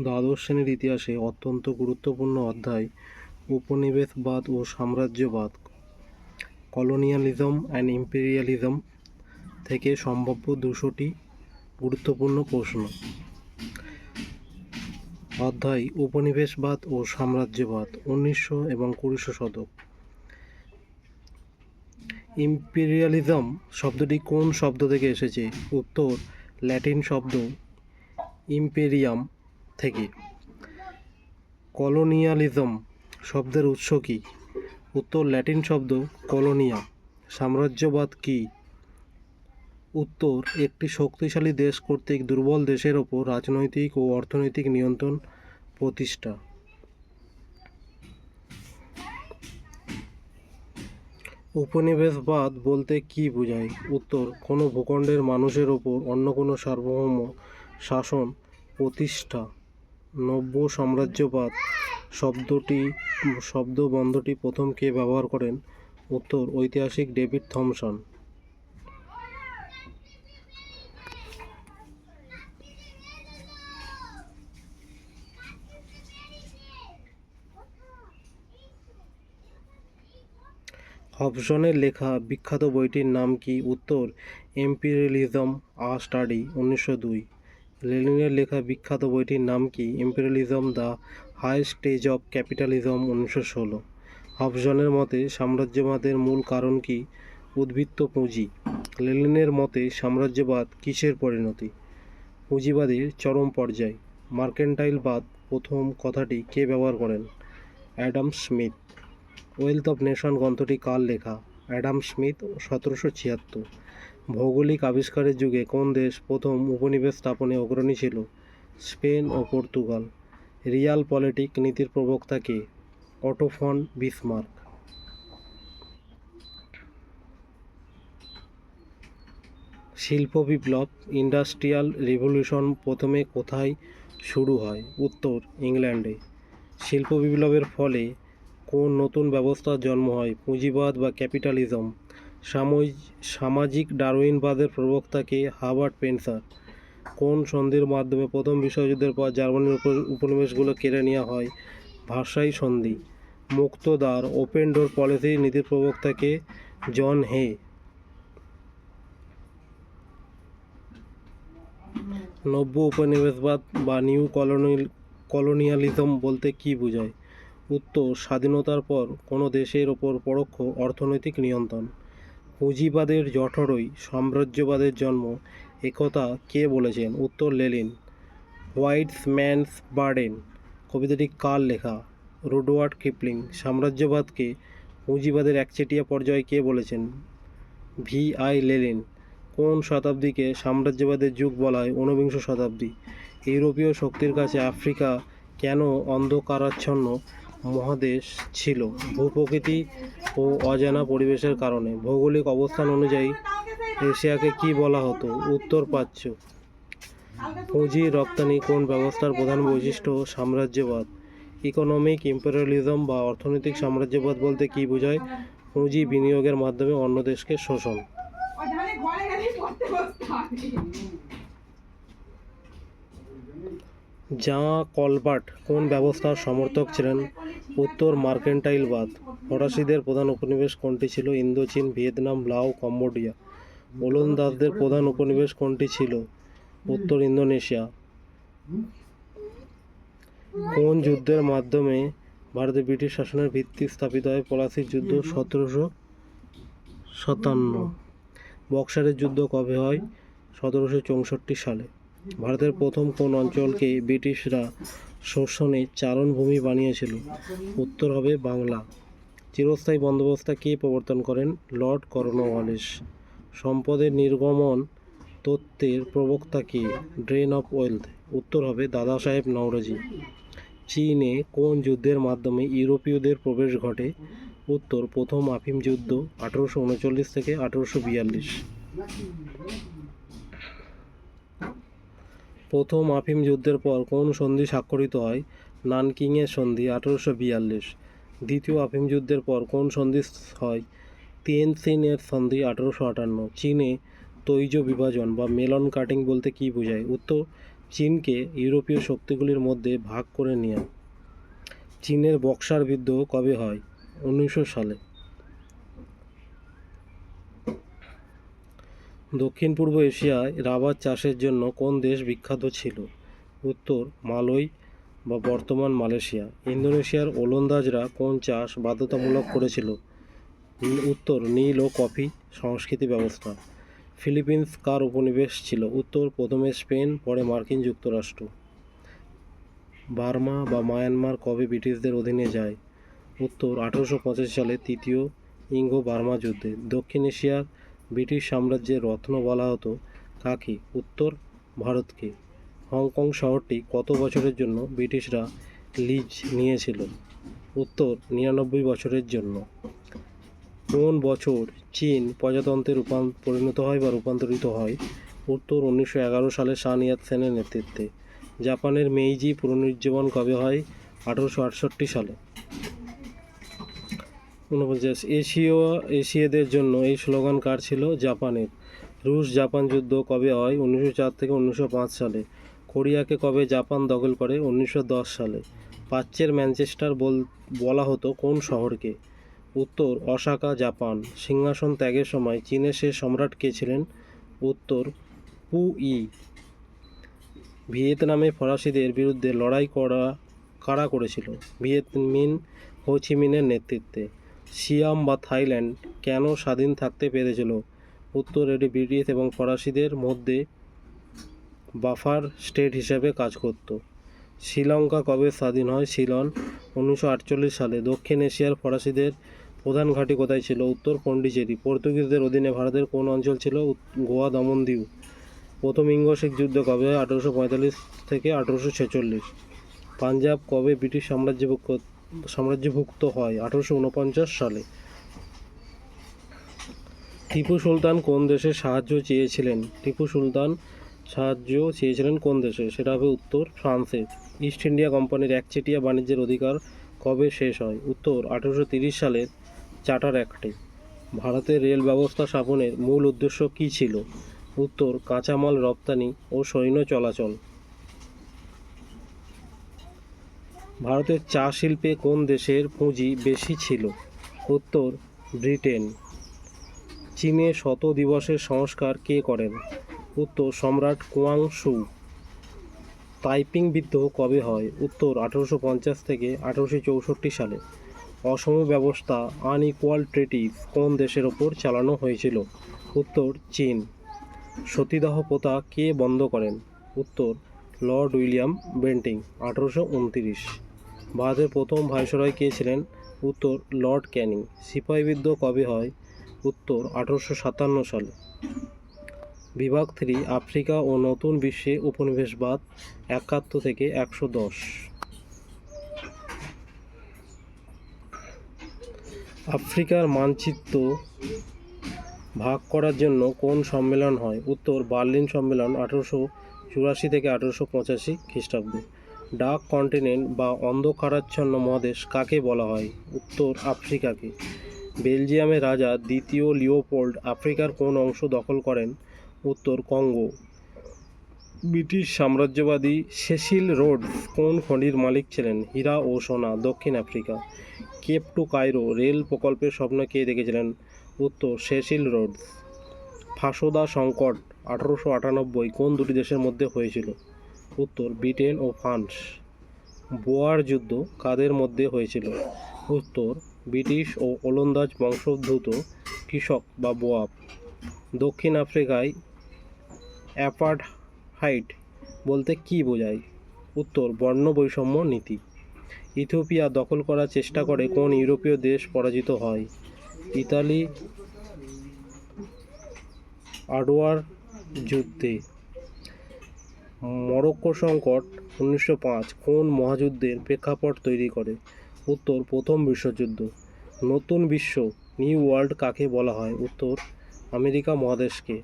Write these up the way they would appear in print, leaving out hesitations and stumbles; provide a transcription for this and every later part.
দ্বাদশ শ্রেণীর ইতিহাসে অত্যন্ত গুরুত্বপূর্ণ অধ্যায় উপনিবেশবাদ ও সাম্রাজ্যবাদ, কলোনিয়ালিজম অ্যান্ড ইম্পেরিয়ালিজম থেকে সম্ভাব্য 200টি গুরুত্বপূর্ণ প্রশ্ন। অধ্যায় উপনিবেশবাদ ও সাম্রাজ্যবাদ, 1900 এবং 20 শতক। ইম্পেরিয়ালিজম শব্দটি কোন শব্দ থেকে এসেছে? উত্তর, ল্যাটিন শব্দ ইম্পেরিয়াম থেকে। কলোনিয়ালিজম শব্দের উৎস কী? উত্তর, ল্যাটিন শব্দ কলোনিয়া। সাম্রাজ্যবাদ কী? উত্তর, একটি শক্তিশালী দেশ কর্তৃক দুর্বল দেশের ওপর রাজনৈতিক ও অর্থনৈতিক নিয়ন্ত্রণ প্রতিষ্ঠা। উপনিবেশবাদ বলতে কী বোঝায়? উত্তর, কোনো ভূখণ্ডের মানুষের ওপর অন্য কোনো সার্বভৌম শাসন প্রতিষ্ঠা। নব্য সাম্রাজ্যবাদ শব্দবন্ধটি প্রথম কে ব্যবহার করেন? উত্তর, ঐতিহাসিক ডেভিড থমসন। হবসনের লেখা বিখ্যাত বইটির নাম কি? উত্তর, ইম্পেরিয়ালিজম আ স্টাডি, 1902। লেনিনের লেখা বিখ্যাত বইটির নাম কি? Imperialism the high stage of capitalism, 1916। হবসনের মতে সাম্রাজ্যবাদের মূল কারণ কি? উদ্বৃত্ত পুঁজি। লেনিনের মতে সাম্রাজ্যবাদ কিসের পরিণতি? পুঁজিবাদের চরম পর্যায়। মার্কেন্টাইলবাদ প্রথম কথাটি কে ব্যবহার করেন? Adam Smith. Wealth of nation গ্রন্থটি কার লেখা? Adam Smith, 1776। ভৌগোলিক আবিষ্কারের যুগে কোন দেশ প্রথম উপনিবেশ স্থাপনে অগ্রণী ছিল? স্পেন ও পর্তুগাল। রিয়াল পলিটিক নীতির প্রবক্তা কে? Auto von Bismarck. শিল্প বিপ্লব, ইন্ডাস্ট্রিয়াল রিভলিউশন প্রথমে কোথায় শুরু হয়? উত্তর, ইংল্যান্ডে। শিল্প বিপ্লবের ফলে কোন নতুন ব্যবস্থার জন্ম হয়? পুঁজিবাদ বা ক্যাপিটালিজম। সামাজিক ডারউইনবাদের প্রবক্তা কে? Herbert Spencer. কোন সন্ধির মাধ্যমে প্রথম বিশ্বযুদ্ধের পর জার্মানির উপনিবেশগুলো কেড়ে নেওয়া হয়? ভার্সাই সন্ধি। মুক্ত দ্বার, ওপেন ডোর পলিসি নীতির প্রবক্তা কে? জন হে। নব্য উপনিবেশবাদ বা নিউ কলোনিয়ালিজম বলতে কী বোঝায়? উত্তর, স্বাধীনতার পর কোনো দেশের ওপর পরোক্ষ অর্থনৈতিক নিয়ন্ত্রণ। পুঁজিবাদের জঠরই সাম্রাজ্যবাদের জন্ম, একথা কে বলেছেন? উত্তর, লেনিন। হোয়াইট ম্যানস বার্ডেন কবিতাটি কার লেখা? রুডওয়ার্ড কিপলিং। সাম্রাজ্যবাদকে পুঁজিবাদের একচেটিয়া পর্যায় কে বলেছেন? ভি.আই. লেনিন। কোন শতাব্দীকে সাম্রাজ্যবাদের যুগ বলা হয়? ঊনবিংশ শতাব্দী। ইউরোপীয় শক্তির কাছে আফ্রিকা কেন অন্ধকারাচ্ছন্ন মহাদেশ ছিল? ভূপ্রকৃতি ও অজানা পরিবেশের কারণে। ভৌগোলিক অবস্থান অনুযায়ী এশিয়াকে কি বলা হতো? উত্তর প্রাচ্য। পুঁজির রপ্তানি কোন ব্যবস্থার প্রধান বৈশিষ্ট্য? সাম্রাজ্যবাদ। ইকোনমিক ইম্পেরিয়ালিজম বা অর্থনৈতিক সাম্রাজ্যবাদ বলতে কী বোঝায়? পুঁজি বিনিয়োগের মাধ্যমে অন্য দেশকে শোষণ। জাঁ কলবার্ট কোন ব্যবস্থার সমর্থক ছিলেন? উত্তর, মার্কেন্টাইলবাদ। ফরাসিদের প্রধান উপনিবেশ কোনটি ছিল? ইন্দোচীন, ভিয়েতনাম, লাও, কম্বোডিয়া। ওলন্দাজদের প্রধান উপনিবেশ কোনটি ছিল? উত্তর, ইন্দোনেশিয়া। কোন যুদ্ধের মাধ্যমে ভারতে ব্রিটিশ শাসনের ভিত্তি স্থাপিত হয়? পলাশির যুদ্ধ, 1757। বক্সারের যুদ্ধ কবে হয়? 1764 সালে। ভারতের প্রথম কোন অঞ্চলকে ব্রিটিশরা শোষণে চারণভূমি বানিয়েছিল? উত্তর হবে বাংলা। চিরস্থায়ী বন্দোবস্ত কে প্রবর্তন করেন? Lord Cornwallis. সম্পদের নির্গমন তত্ত্বের প্রবক্তা কে? Drain of wealth. উত্তর হবে দাদা সাহেব নওরোজি। চীনে কোন যুদ্ধের মাধ্যমে ইউরোপীয়দের প্রবেশ ঘটে? উত্তর, প্রথম আফিম যুদ্ধ, 1839 থেকে 1842। প্রথম আফিম যুদ্ধের পর কোন সন্ধি স্বাক্ষরিত হয়? নানকিংয়ের সন্ধি, 1842। দ্বিতীয় আফিম যুদ্ধের পর কোন সন্ধি হয়? তিয়েনজিনের সন্ধি, 1858। চীনে তৈজ বিভাজন বা মেলন কাটিং বলতে কী বোঝায়? উত্তর, চীনকে ইউরোপীয় শক্তিগুলির মধ্যে ভাগ করে নেওয়া। চীনের বক্সার বিদ্রোহ কবে হয়? 1900 সালে। দক্ষিণ পূর্ব এশিয়ায় রাবার চাষের জন্য কোন দেশ বিখ্যাত ছিল? উত্তর মালয় বা বর্তমান মালয়েশিয়া। ইন্দোনেশিয়ার ওলন্দাজরা কোন চাষ বাধ্যতামূলক করেছিল? উত্তর নীল ও কফি সংস্কৃতি ব্যবস্থা। ফিলিপিন্স কার উপনিবেশ ছিল? উত্তর প্রথমে স্পেন, পরে মার্কিন যুক্তরাষ্ট্র। বার্মা বা মায়ানমার কবে ব্রিটিশদের অধীনে যায়? উত্তর 1885 সালে তৃতীয় ইঙ্গো বার্মা যুদ্ধে। দক্ষিণ এশিয়ার ব্রিটিশ সাম্রাজ্যের রত্ন বলা হতো কাকে? উত্তর ভারতকে। হংকং শহরটি কত বছরের জন্য ব্রিটিশরা লিজ নিয়েছিল? উত্তর 99 বছরের জন্য। কোন বছর চীন প্রজাতন্ত্রে পরিণত হয় বা রূপান্তরিত হয়? উত্তর 1911 সালে সান ইয়াত সেনের নেতৃত্বে। জাপানের মেইজি পুনরুজ্জীবন কবে হয়? 1868 সালে। 49 এশীয়দের জন্য এই স্লোগান কার ছিল? জাপানের। রুশ জাপান যুদ্ধ কবে হয়? 1904 থেকে 1905 সালে। কোরিয়াকে কবে জাপান দখল করে? 1910 সালে। প্রাচ্যের ম্যানচেস্টার বলা হতো কোন শহরকে? উত্তর ওসাকা, জাপান। সিংহাসন ত্যাগের সময় চীনের শেষ সম্রাট কে ছিলেন? উত্তর পুই। ভিয়েতনামে ফরাসিদের বিরুদ্ধে লড়াই কারা করেছিল? ভিয়েত মিন হো চি মিনের নেতৃত্বে। সিয়াম বা থাইল্যান্ড কেন স্বাধীন থাকতে পেরেছিল? উত্তর এটি ব্রিটিশ এবং ফরাসিদের মধ্যে বাফার স্টেট হিসেবে কাজ করত। শ্রীলঙ্কা কবে স্বাধীন হয়? সিলন 1948 সালে। দক্ষিণ এশিয়ার ফরাসিদের প্রধান ঘাঁটি কোথায় ছিল? উত্তর পন্ডিচেরি। পর্তুগিজদের অধীনে ভারতের কোন অঞ্চল ছিল? গোয়া, দমন, দিউ। প্রথম ইঙ্গ শিখ যুদ্ধ কবে হয়? 1845 থেকে 1846। পাঞ্জাব কবে ব্রিটিশ সাম্রাজ্যভুক্ত হয়? 1849 সালে। টিপু সুলতান কোন দেশের সাহায্য চেয়েছিলেন? টিপু সুলতান সাহায্য চেয়েছিলেন কোন দেশে? সেটা হবে উত্তর ফ্রান্সের। ইস্ট ইন্ডিয়া কোম্পানির একচেটিয়া বাণিজ্যের অধিকার কবে শেষ হয়? উত্তর 1830 সালের চার্টার অ্যাক্টে। ভারতের রেল ব্যবস্থা স্থাপনের মূল উদ্দেশ্য কী ছিল? উত্তর কাঁচামাল রপ্তানি ও সৈন্য চলাচল। ভারতের চা শিল্পে কোন দেশের পুঁজি বেশি ছিল? উত্তর ব্রিটেন। চীনে শত দিবসের সংস্কার কে করেন? উত্তর সম্রাট কুয়াং শু। তাইপিং বিদ্রোহ কবে হয়? উত্তর 1850 থেকে 1864 সালে। অসম ব্যবস্থা আনইকুয়াল ট্রিটিস কোন দেশের ওপর চালানো হয়েছিল? উত্তর চীন। সতীদাহ প্রথা কে বন্ধ করেন? উত্তর লর্ড উইলিয়াম বেন্টিং 1829। ভারতের প্রথম ভাইসরয় কে ছিলেন? উত্তর লর্ড ক্যানিং। সিপাহি বিদ্রোহ কবে হয়? উত্তর 1857 সালে। বিভাগ 3 আফ্রিকা ও নতুন বিশ্বে উপনিবেশবাদ 71 থেকে 110। আফ্রিকার মানচিত্র ভাগ করার জন্য কোন সম্মেলন হয়? উত্তর বার্লিন সম্মেলন 1884 থেকে 1885 খ্রিস্টাব্দে। ডার্ক কন্টিনেন্ট বা অন্ধকারাচ্ছন্ন মহাদেশ কাকে বলা হয়? উত্তর আফ্রিকাকে। বেলজিয়ামের রাজা দ্বিতীয় লিওপোল্ড আফ্রিকার কোন অংশ দখল করেন? উত্তর কঙ্গো। ব্রিটিশ সাম্রাজ্যবাদী সেসিল রোডস কোন খনির মালিক ছিলেন? হীরা ও সোনা, দক্ষিণ Africa. Cape to Cairo rail প্রকল্পের স্বপ্ন কে দেখেছিলেন? উত্তর সেসিল রোডস। ফাসোদা সংকট 1898 কোন দুটি দেশের মধ্যে হয়েছিল? উত্তর ব্রিটেন ও ফ্রান্স। বোয়ার যুদ্ধ কাদের মধ্যে হয়েছিল? উত্তর ব্রিটিশ ও ওলন্দাজ বংশোদ্ভূত কৃষক বা বোয়াব। দক্ষিণ আফ্রিকায় অ্যাপারথাইড বলতে কী বোঝায়? উত্তর বর্ণ বৈষম্য নীতি। ইথিওপিয়া দখল করার চেষ্টা করে কোন ইউরোপীয় দেশ পরাজিত হয়? ইতালি আডওয়ার যুদ্ধে। মরক্কো সংকট 1905 কোন মহাযুদ্ধের প্রেক্ষাপট তৈরি করে? উত্তর প্রথম বিশ্বযুদ্ধ। নতুন বিশ্ব নিউ ওয়ার্ল্ড কাকে বলা হয়? উত্তর আমেরিকা মহাদেশকে।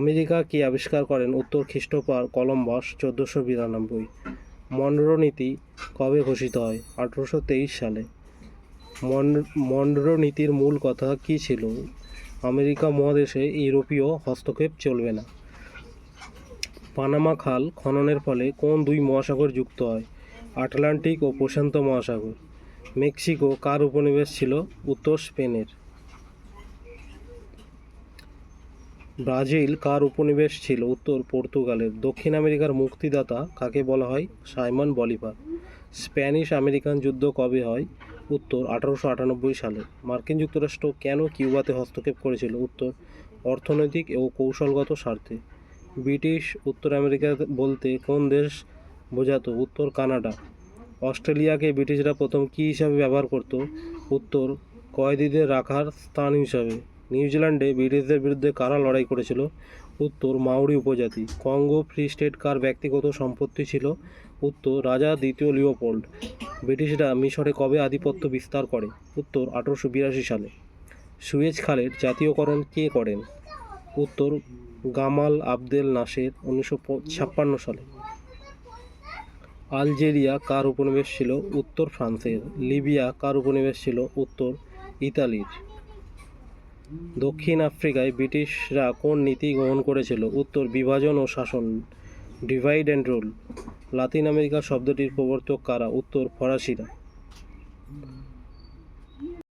আমেরিকা কে আবিষ্কার করেন? উত্তর খ্রিস্টোফার কলম্বাস 1492। মনরো নীতি কবে ঘোষিত হয়? 1823 সালে। মনরো নীতির মূল কথা কী ছিল? আমেরিকা মহাদেশে ইউরোপীয় হস্তক্ষেপ চলবে না। পানামা খাল খননের ফলে কোন দুই মহাসাগর যুক্ত হয়? আটলান্টিক ও প্রশান্ত মহাসাগর। মেক্সিকো কার উপনিবেশ ছিল? উত্তর স্পেনের। ব্রাজিল কার উপনিবেশ ছিল? উত্তর পর্তুগালের। দক্ষিণ আমেরিকার মুক্তিদাতা কাকে বলা হয়? Simon Bolivar. স্প্যানিশ আমেরিকান যুদ্ধ কবে হয়? উত্তর 1898 সালে। মার্কিন যুক্তরাষ্ট্র কেন কিউবাতে হস্তক্ষেপ করেছিল? উত্তর অর্থনৈতিক ও কৌশলগত স্বার্থে। ব্রিটিশ উত্তর আমেরিকা বলতে কোন দেশ বোঝাতো? উত্তর কানাডা। অস্ট্রেলিয়াকে ব্রিটিশরা প্রথম কী হিসাবে ব্যবহার করত? উত্তর কয়েদিদের রাখার স্থান হিসাবে। নিউজিল্যান্ডে ব্রিটিশদের বিরুদ্ধে কারা লড়াই করেছিল? উত্তর মাউরি উপজাতি। কঙ্গো ফ্রি স্টেট কার ব্যক্তিগত সম্পত্তি ছিল? উত্তর রাজা দ্বিতীয় লিওপোল্ড। ব্রিটিশরা মিশরে কবে আধিপত্য বিস্তার করে? উত্তর 1882 সালে। সুয়েজ খালের জাতীয়করণ কে করেন? উত্তর গামাল আবদেল নাসের 1956 সালে। আলজেরিয়া কার উপনিবেশ ছিল? উত্তর ফ্রান্সের। লিবিয়া কার উপনিবেশ ছিল? উত্তর ইতালির। দক্ষিণ আফ্রিকায় ব্রিটিশরা কোন নীতি গ্রহণ করেছিল? উত্তর বিভাজন ও শাসন, divide and rule. Latin America শব্দটির প্রবর্তক কারা? উত্তর ফরাসিরা।